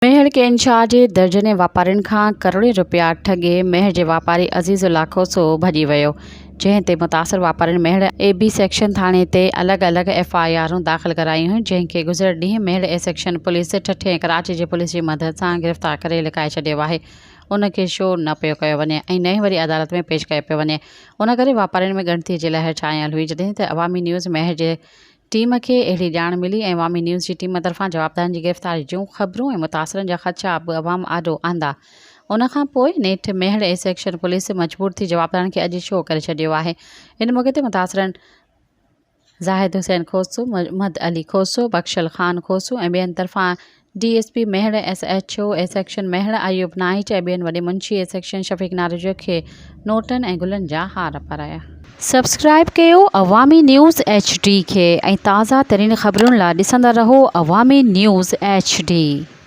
मेहर के इंचार्ज दर्जने वापारियुनि खां करोड़े रुपया ठगे मेहर जे वापारी अज़ीज़ुल्ला खोसो भॼी वियो। जंहिं ते मुतासिर वापारियुनि मेहर AB सेक्शन थाणे ते अलॻि अलॻि FIRूं दाख़िल करायूं हुयूं, जंहिंखे गुज़िरियल ॾींहुं मेहर A सेक्शन पुलिस ठठे ऐं कराची जे पुलिस जी मदद सां गिरफ़्तार करे लिकाए छॾियो आहे। उनखे शो न पियो कयो वञे ऐं न ई वरी अदालत में पेश कयो पियो वञे। उन करे वापारियुनि में ॻणितीअ जी लहर छायल हुई, जॾहिं त अवामी न्यूज़ मेहर जे टीम खे अहिड़ी ॼाण मिली ऐं अवामी न्यूज़ जी टीम तरफ़ां जवाबदारनि जी गिरफ़्तारी जूं ख़बरूं ऐं मुतासिरनि जा ख़दशा बि अवाम आॾो आंदा। उन खां पोइ नेठि मेहर A सेक्शन पुलिस मजबूर थी जवाबदारनि खे अॼु शो करे छॾियो आहे। इन मौक़े ते मुतासिरनि ज़ाहिद हुसैन खोसो, मोहम्मद अली खोसो, बख्शल ख़ान खोसो ऐं ॿियनि तरफ़ां DSP Mehar SHO A section Mehar Ayub नाइट ऐं ॿियनि वॾे मुंशी A सेक्शन शफ़ीक नारजो खे नोटनि ऐं गुलनि जा हार पाराया। सब्सक्राइब कयो अवामी न्यूज़ HD खे ऐं ताज़ा तरीन ख़बरुनि लाइ ॾिसंदा रहो अवामी न्यूज़ HD।